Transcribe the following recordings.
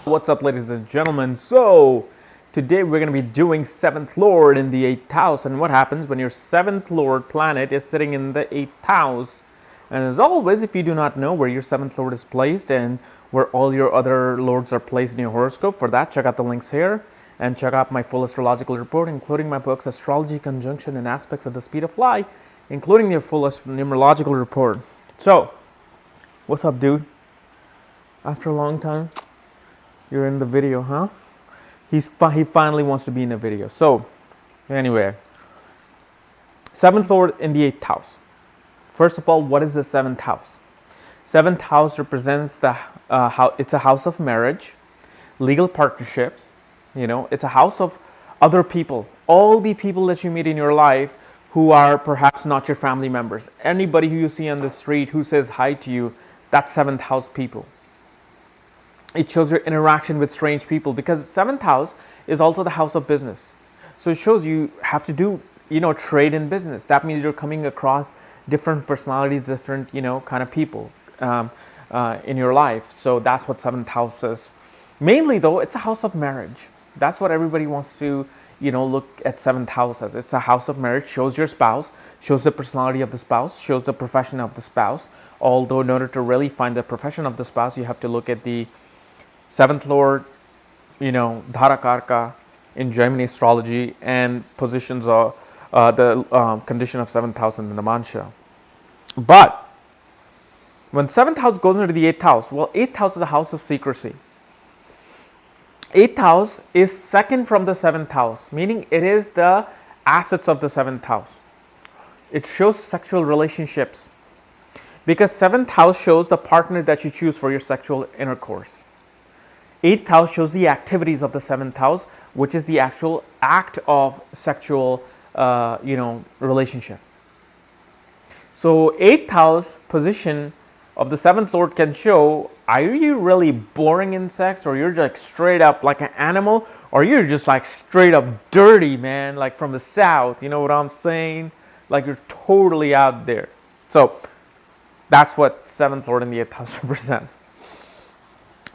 What's up, ladies and gentlemen? So today we're going to be doing 7th Lord in the 8th house, and what happens when your 7th Lord planet is sitting in the 8th house. And as always, if you do not know where your 7th Lord is placed and where all your other lords are placed in your horoscope, for that check out the links here and check out my full astrological report, including my books Astrology, Conjunction, and Aspects of the Speed of Light, including the full numerological report. So what's up, dude? After a long time, you're in the video, huh? He finally wants to be in a video. So anyway, 7th Lord in the 8th house. First of all, what is the 7th house? 7th house represents the it's a house of marriage, legal partnerships. It's a house of other people, all the people that you meet in your life who are perhaps not your family members. Anybody who you see on the street who says hi to you, that's 7th house people. It shows your interaction with strange people, because 7th house is also the house of business. So it shows you have to do, trade in business. That means you're coming across different personalities, different, kind of people in your life. So that's what 7th house is. Mainly though, it's a house of marriage. That's what everybody wants to, look at 7th house as. It's a house of marriage, shows your spouse, shows the personality of the spouse, shows the profession of the spouse. Although in order to really find the profession of the spouse, you have to look at the 7th Lord, Dharakarka in Gemini astrology, and positions of the condition of 7th house in the Namansha. But when 7th house goes into the 8th house, well, 8th house is the house of secrecy. 8th house is second from the 7th house, meaning it is the assets of the 7th house. It shows sexual relationships, because 7th house shows the partner that you choose for your sexual intercourse. 8th house shows the activities of the 7th house, which is the actual act of sexual, relationship. So 8th house position of the 7th Lord can show, are you really boring in sex, or you're just straight up like an animal, or you're just like straight up dirty, man, like from the south, you know what I'm saying? Like you're totally out there. So that's what 7th Lord in the 8th house represents.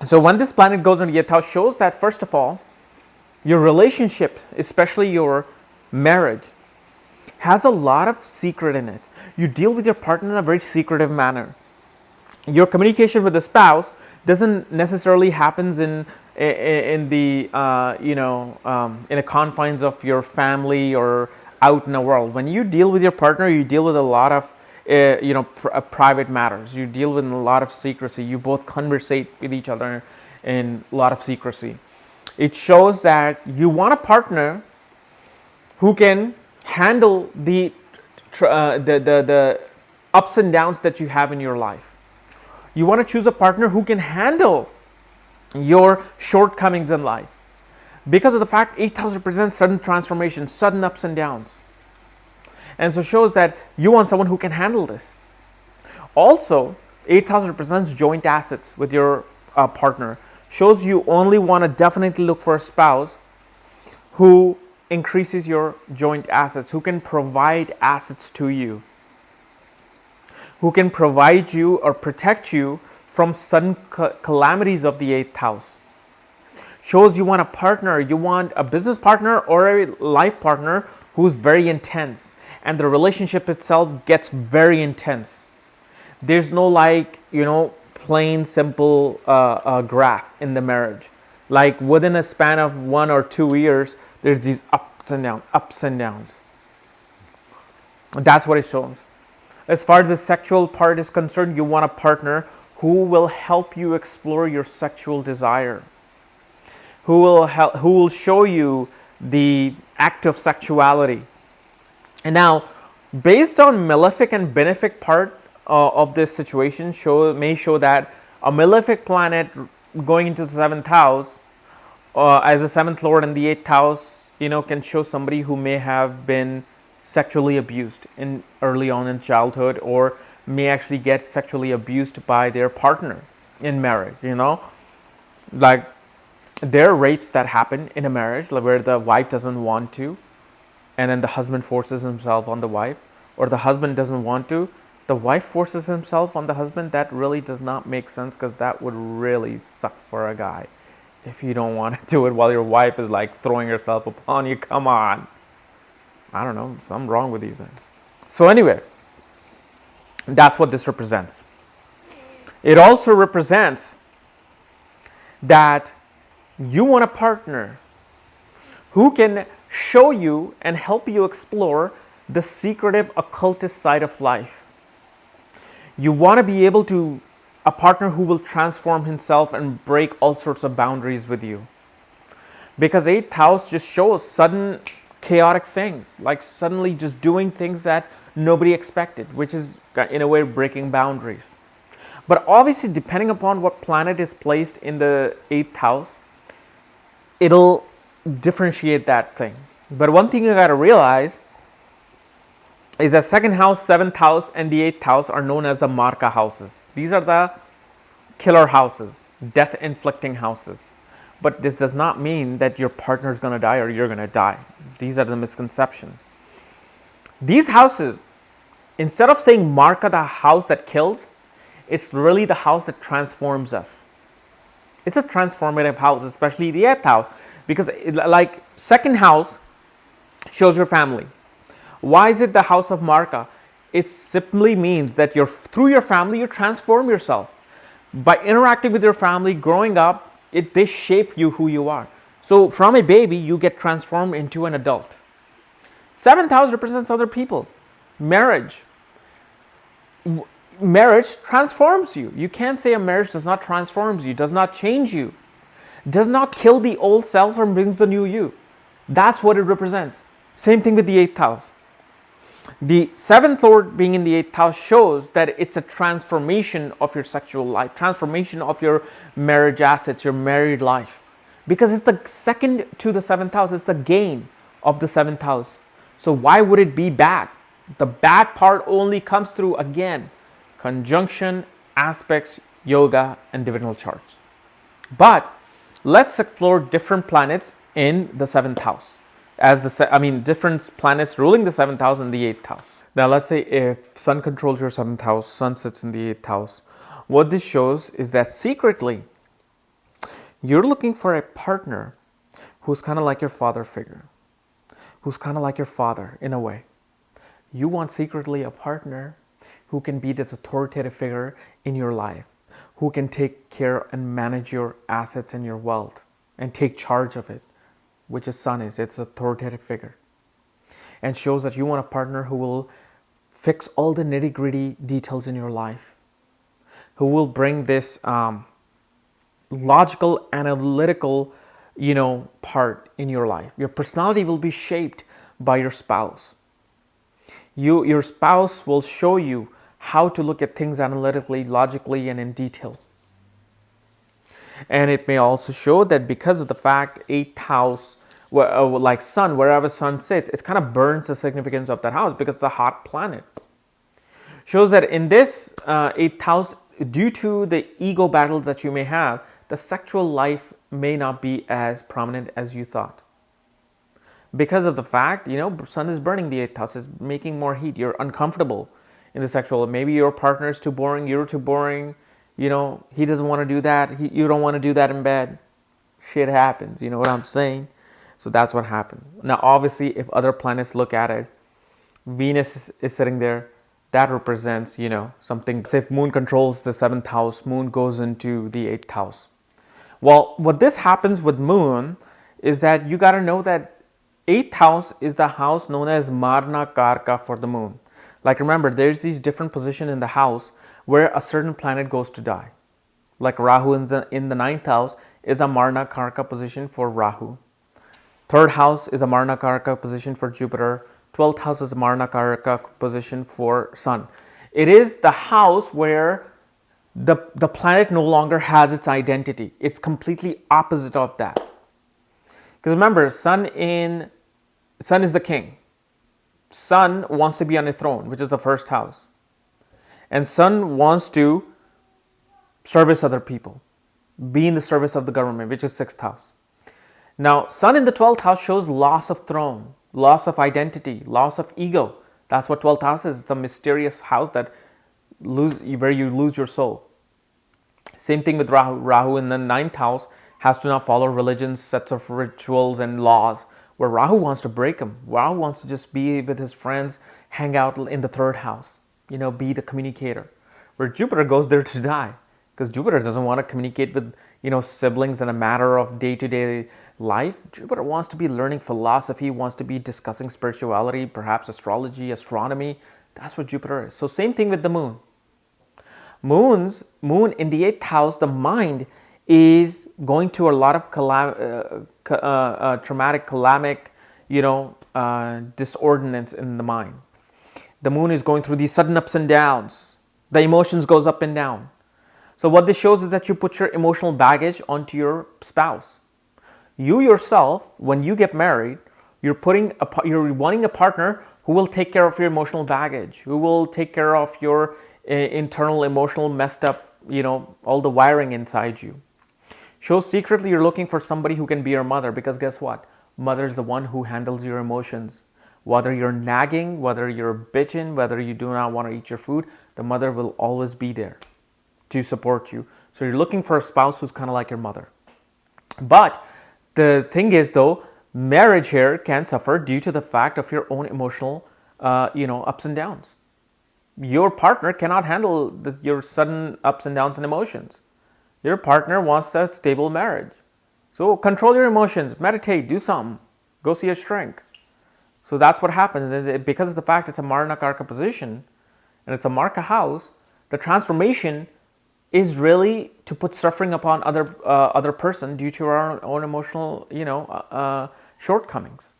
So when this planet goes into the 8th house, shows that first of all, your relationship, especially your marriage, has a lot of secret in it. You deal with your partner in a very secretive manner. Your communication with the spouse doesn't necessarily happens in the in the confines of your family or out in the world. When you deal with your partner, you deal with a lot of private matters. You deal with a lot of secrecy. You both conversate with each other in a lot of secrecy. It shows that you want a partner who can handle the ups and downs that you have in your life. You want to choose a partner who can handle your shortcomings in life, because of the fact 8th house represents sudden transformation, sudden ups and downs. And so shows that you want someone who can handle this. Also, 8th house represents joint assets with your partner. Shows you only want to definitely look for a spouse who increases your joint assets, who can provide assets to you, who can provide you or protect you from sudden calamities of the 8th house. Shows you want a partner, you want a business partner or a life partner who's very intense, and the relationship itself gets very intense. There's no plain simple graph in the marriage. Like within a span of 1 or 2 years, there's these ups and downs. That's what it shows. As far as the sexual part is concerned, you want a partner who will help you explore your sexual desire, who will show you the act of sexuality. And now, based on Malefic and benefic part of this situation, may show that a Malefic planet going into the 7th house as a 7th Lord in the 8th house, can show somebody who may have been sexually abused early on in childhood, or may actually get sexually abused by their partner in marriage. Like there are rapes that happen in a marriage where the wife doesn't want to, and then the husband forces himself on the wife, or the husband doesn't want to, the wife forces himself on the husband. That really does not make sense, because that would really suck for a guy if you don't want to do it while your wife is like throwing herself upon you. Come on. I don't know, something wrong with you then. So anyway, that's what this represents. It also represents that you want a partner who can show you and help you explore the secretive occultist side of life. You want to be able to, a partner who will transform himself and break all sorts of boundaries with you. Because 8th house just shows sudden chaotic things, like suddenly just doing things that nobody expected, which is in a way breaking boundaries. But obviously, depending upon what planet is placed in the 8th house, it'll differentiate that thing. But one thing you got to realize is that 2nd house, 7th house, and the 8th house are known as the Marka houses. These are the killer houses, death inflicting houses. But this does not mean that your partner is going to die or you're going to die. These are the misconceptions. These houses, instead of saying Marka, the house that kills, it's really the house that transforms us. It's a transformative house, especially the 8th house, because like 2nd house shows your family. Why is it the house of Marka? It simply means that through your family, you transform yourself. By interacting with your family, growing up, they shape you who you are. So from a baby, you get transformed into an adult. 7th house represents other people. Marriage. Marriage transforms you. You can't say a marriage does not transform you, does not change you, does not kill the old self and brings the new you. That's what it represents. Same thing with the 8th house. The 7th Lord being in the 8th house shows that it's a transformation of your sexual life, transformation of your marriage assets, your married life. Because it's the second to the 7th house, it's the gain of the 7th house. So why would it be bad? The bad part only comes through, again, conjunction, aspects, yoga, and divinal charts. But let's explore different planets in the 7th house. Different planets ruling the 7th house and the 8th house. Now, let's say if Sun controls your 7th house, Sun sits in the 8th house. What this shows is that secretly, you're looking for a partner who's kind of like your father figure, who's kind of like your father in a way. You want secretly a partner who can be this authoritative figure in your life, who can take care and manage your assets and your wealth and take charge of it, which is Sun is. It's an authoritative figure. And shows that you want a partner who will fix all the nitty-gritty details in your life, who will bring this logical, analytical, part in your life. Your personality will be shaped by your spouse. Your spouse will show you how to look at things analytically, logically, and in detail. And it may also show that because of the fact 8th house, like Sun, wherever Sun sits, it kind of burns the significance of that house because it's a hot planet. Shows that in this 8th house, due to the ego battles that you may have, the sexual life may not be as prominent as you thought. Because of the fact, Sun is burning the 8th house, it's making more heat, you're uncomfortable in the sexual. Maybe your partner is too boring, you're too boring, he doesn't want to do that, you don't want to do that in bed. Shit happens, you know what I'm saying? So that's what happened. Now, obviously, if other planets look at it, Venus is sitting there, that represents, something. Say if Moon controls the 7th house, Moon goes into the 8th house. Well, what this happens with Moon is that you got to know that 8th house is the house known as Marna Karka for the Moon. Like remember, there's these different positions in the house where a certain planet goes to die. Like Rahu in the 9th house is a Marna Karka position for Rahu. 3rd house is a Marna Karka position for Jupiter. 12th house is a Marna Karaka position for Sun. It is the house where the planet no longer has its identity. It's completely opposite of that. Because remember, Sun is the king. Sun wants to be on a throne, which is the 1st house. And Sun wants to service other people, be in the service of the government, which is 6th house. Now, Sun in the 12th house shows loss of throne, loss of identity, loss of ego. That's what 12th house is. It's a mysterious house where you lose your soul. Same thing with Rahu. Rahu in the 9th house has to now follow religions, sets of rituals and laws, where Rahu wants to break them. Rahu wants to just be with his friends, hang out in the third house, be the communicator. Where Jupiter goes there to die, because Jupiter doesn't want to communicate with, siblings in a matter of day-to-day life. Jupiter wants to be learning philosophy, wants to be discussing spirituality, perhaps astrology, astronomy. That's what Jupiter is. So same thing with the moon. Moon in the 8th house, the mind is going to a lot of traumatic, calamic, disordinance in the mind. The moon is going through these sudden ups and downs. The emotions goes up and down. So what this shows is that you put your emotional baggage onto your spouse. You yourself, when you get married, you're wanting a partner who will take care of your emotional baggage, who will take care of your internal emotional messed up, all the wiring inside you. Shows secretly you're looking for somebody who can be your mother, because guess what? Mother is the one who handles your emotions. Whether you're nagging, whether you're bitching, whether you do not want to eat your food, the mother will always be there to support you. So you're looking for a spouse who's kind of like your mother. But the thing is, though, marriage here can suffer due to the fact of your own emotional, ups and downs. Your partner cannot handle your sudden ups and downs and emotions. Your partner wants a stable marriage. So control your emotions, meditate, do something, go see a shrink. So that's what happens. Because of the fact it's a Marna-Karka position and it's a Marka house, the transformation is really to put suffering upon other person due to our own emotional, shortcomings.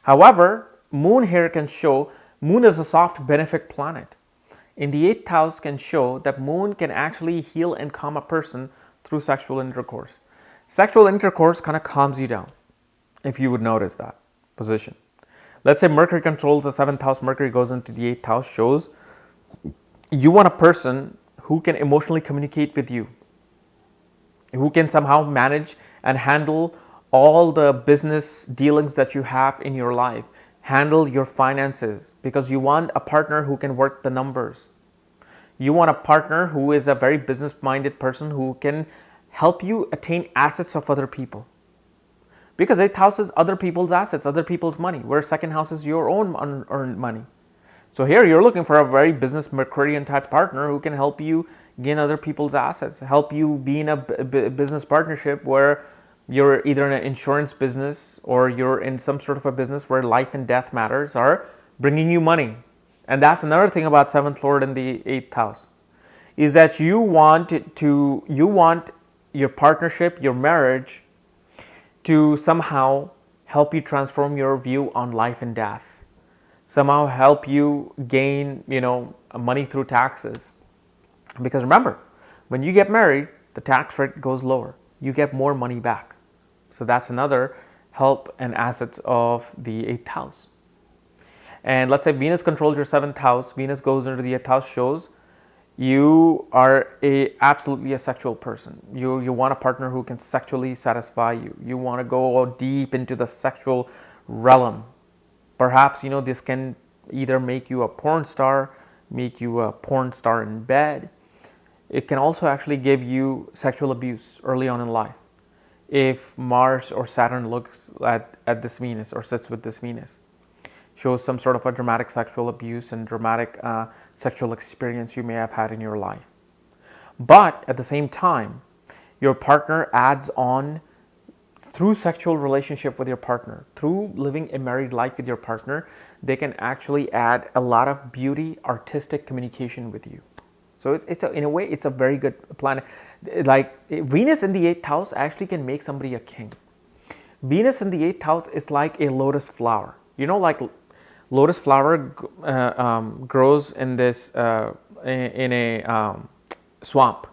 However, moon here can show, moon is a soft benefic planet. In the 8th house can show that moon can actually heal and calm a person through sexual intercourse. Sexual intercourse kind of calms you down, if you would notice that position. Let's say Mercury controls the 7th house, Mercury goes into the 8th house, shows you want a person who can emotionally communicate with you, who can somehow manage and handle all the business dealings that you have in your life, handle your finances, because you want a partner who can work the numbers. You want a partner who is a very business-minded person who can help you attain assets of other people. Because 8th house is other people's assets, other people's money, where 2nd house is your own unearned money. So here you're looking for a very business Mercurian type partner who can help you gain other people's assets, help you be in a business partnership where you're either in an insurance business or you're in some sort of a business where life and death matters are bringing you money. And that's another thing about 7th Lord in the 8th house, is that you want your partnership, your marriage, to somehow help you transform your view on life and death, somehow help you gain, money through taxes. Because remember, when you get married, the tax rate goes lower. You get more money back. So that's another help and assets of the 8th house. And let's say Venus controls your 7th house. Venus goes into the 8th house, shows you are absolutely a sexual person. You want a partner who can sexually satisfy you. You want to go deep into the sexual realm. Perhaps, this can either make you a porn star, make you a porn star in bed. It can also actually give you sexual abuse early on in life if Mars or Saturn looks at this Venus or sits with this Venus. Shows some sort of a dramatic sexual abuse and dramatic sexual experience you may have had in your life. But at the same time, your partner adds on, through sexual relationship with your partner, through living a married life with your partner, they can actually add a lot of beauty, artistic communication with you. So in a way, it's a very good planet. Like Venus in the 8th house actually can make somebody a king. Venus in the 8th house is like a lotus flower. Like lotus flower grows in this in a swamp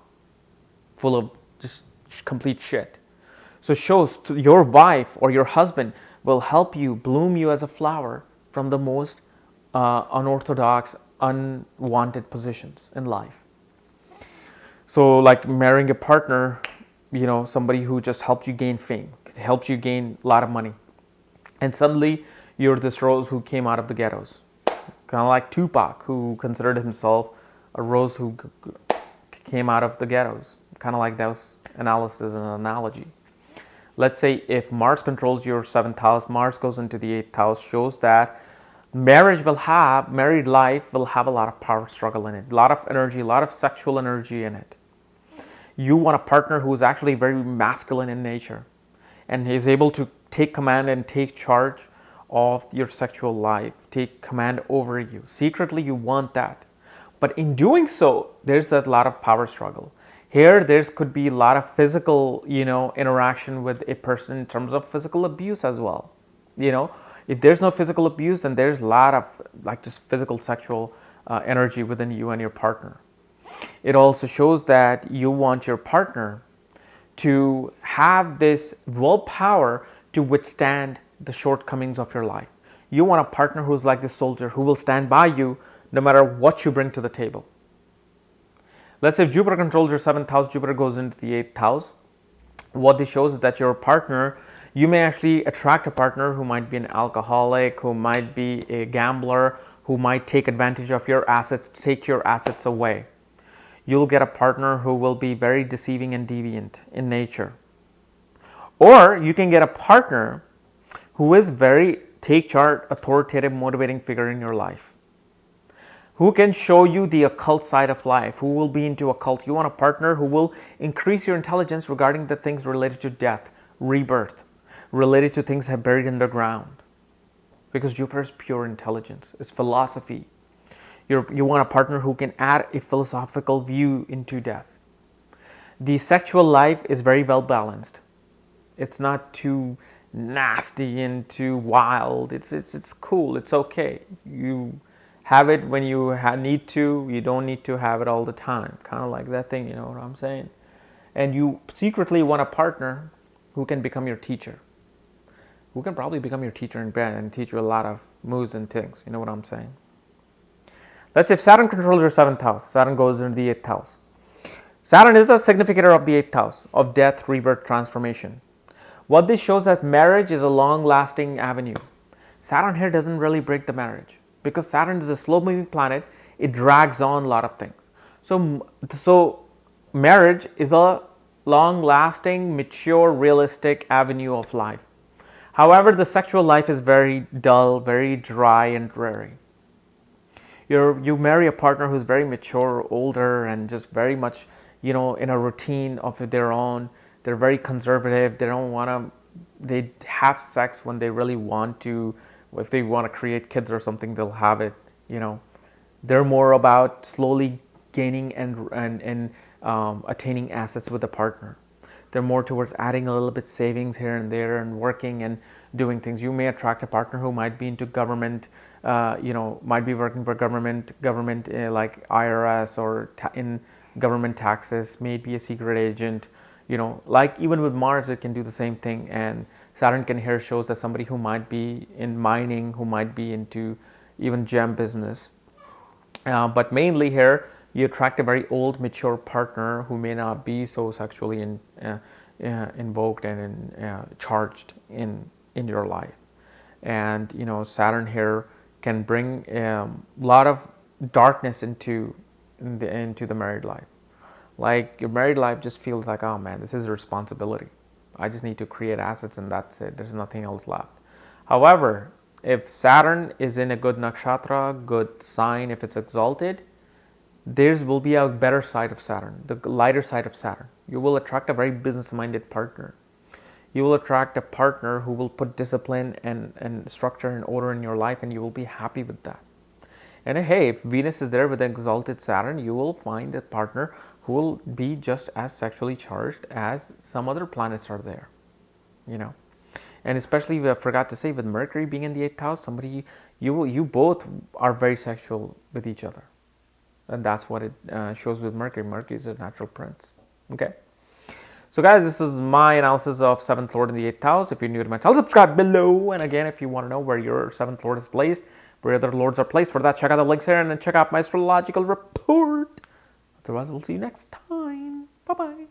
full of just complete shit. So it shows your wife or your husband will help you, bloom you as a flower from the most unorthodox, unwanted positions in life. So like marrying a partner, somebody who just helped you gain fame, helps you gain a lot of money. And suddenly you're this rose who came out of the ghettos. Kind of like Tupac, who considered himself a rose who came out of the ghettos. Kind of like those analysis and analogy. Let's say if Mars controls your 7th house, Mars goes into the 8th house, shows that married life will have a lot of power struggle in it, a lot of energy, a lot of sexual energy in it. You want a partner who is actually very masculine in nature and is able to take command and take charge of your sexual life, take command over you. Secretly, you want that. But in doing so, there's a lot of power struggle. Here, there could be a lot of physical, interaction with a person in terms of physical abuse as well. If there's no physical abuse, then there's a lot of just physical sexual energy within you and your partner. It also shows that you want your partner to have this willpower to withstand the shortcomings of your life. You want a partner who's like this soldier who will stand by you no matter what you bring to the table. Let's say if Jupiter controls your 7th house, Jupiter goes into the 8th house. What this shows is that your partner, you may actually attract a partner who might be an alcoholic, who might be a gambler, who might take advantage of your assets, take your assets away. You'll get a partner who will be very deceiving and deviant in nature. Or you can get a partner who is very take charge, authoritative, motivating figure in your life, who can show you the occult side of life, who will be into occult. You want a partner who will increase your intelligence regarding the things related to death, rebirth, related to things buried underground. Because Jupiter is pure intelligence, it's philosophy. You want a partner who can add a philosophical view into death. The sexual life is very well balanced. It's not too nasty and too wild. It's cool. It's okay. You have it when you need to. You don't need to have it all the time. Kind of like that thing, you know what I'm saying? And you secretly want a partner who can become your teacher. Who can probably become your teacher in bed and teach you a lot of moves and things. You know what I'm saying? Let's say if Saturn controls your 7th house, Saturn goes into the 8th house. Saturn is a significator of the 8th house, of death, rebirth, transformation. What this shows that marriage is a long-lasting avenue. Saturn here doesn't really break the marriage because Saturn is a slow-moving planet. It drags on a lot of things. So marriage is a long-lasting, mature, realistic avenue of life. However, the sexual life is very dull, very dry and dreary. You marry a partner who's very mature, older, and just very much, in a routine of their own. They're very conservative. They have sex when they really want to. If they want to create kids or something, they'll have it, They're more about slowly gaining and attaining assets with a partner. They're more towards adding a little bit savings here and there and working and doing things. You may attract a partner who might be into government, might be working for government like IRS or in government taxes, maybe a secret agent, like even with Mars, it can do the same thing. And Saturn here shows that somebody who might be in mining, who might be into even gem business. But mainly here, you attract a very old, mature partner who may not be so sexually invoked and charged in your life. And Saturn here can bring a lot of darkness into the married life. Like your married life just feels like, oh man, this is a responsibility. I just need to create assets and that's it. There's nothing else left. However, if Saturn is in a good nakshatra, good sign, if it's exalted, there will be a better side of Saturn, the lighter side of Saturn. You will attract a very business-minded partner. You will attract a partner who will put discipline and structure and order in your life, and you will be happy with that. And hey, if Venus is there with an exalted Saturn, you will find a partner who will be just as sexually charged as some other planets are there, And especially, I forgot to say, with Mercury being in the 8th house, you both are very sexual with each other. And that's what it shows with Mercury. Mercury is a natural prince. Okay. So guys, this is my analysis of 7th Lord in the 8th house. If you're new to my channel, subscribe below. And again, if you want to know where your 7th Lord is placed, where other lords are placed, for that, check out the links here and then check out my astrological report. Otherwise, we'll see you next time. Bye-bye.